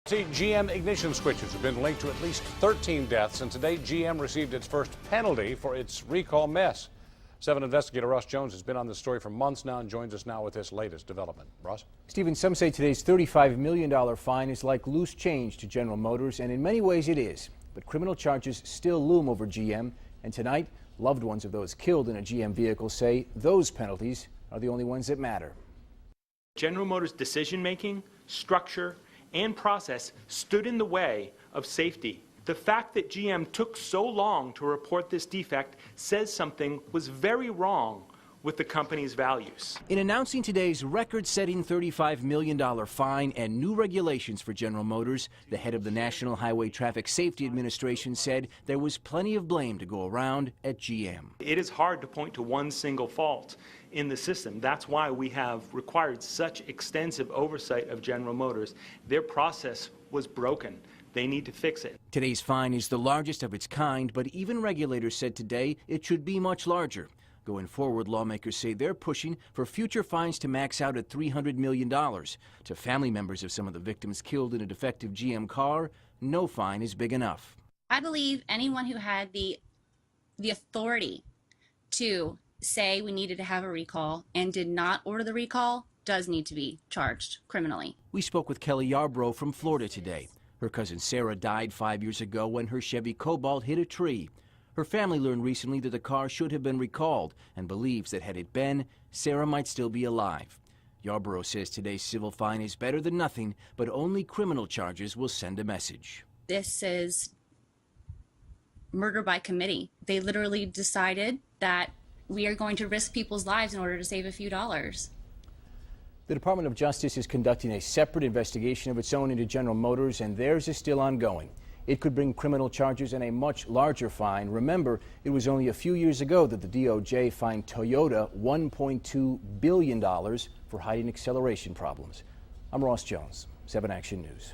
See, GM ignition switches have been linked to at least 13 deaths, and today GM received its first penalty for its recall mess. 7 investigator Ross Jones has been on this story for months now and joins us now with this latest development. Ross? Stephen, some say today's $35 million fine is like loose change to General Motors, and in many ways it is. But criminal charges still loom over GM, and tonight, loved ones of those killed in a GM vehicle say those penalties are the only ones that matter. General Motors' decision-making, structure, and process stood in the way of safety. The fact that GM took so long to report this defect says something was very wrong with the company's values. In announcing today's record-setting $35 million fine and new regulations for General Motors, the head of the National Highway Traffic Safety Administration said there was plenty of blame to go around at GM. It is hard to point to one single fault in the system. That's why we have required such extensive oversight of General Motors. Their process was broken. They need to fix it. Today's fine is the largest of its kind, but even regulators said today it should be much larger. Going forward, lawmakers say they're pushing for future fines to max out at $300 million. To family members of some of the victims killed in a defective GM car, no fine is big enough. I believe anyone who had the authority to say we needed to have a recall and did not order the recall does need to be charged criminally. We spoke with Kelly Yarbrough from Florida today. Her cousin Sarah died 5 years ago when her Chevy Cobalt hit a tree. Her family learned recently that the car should have been recalled and believes that had it been, Sarah might still be alive. Yarbrough says today's civil fine is better than nothing, but only criminal charges will send a message. This is murder by committee. They literally decided that we are going to risk people's lives in order to save a few dollars. The Department of Justice is conducting a separate investigation of its own into General Motors, and theirs is still ongoing. It could bring criminal charges and a much larger fine. Remember, it was only a few years ago that the DOJ fined Toyota $1.2 billion for hiding acceleration problems. I'm Ross Jones, 7 Action News.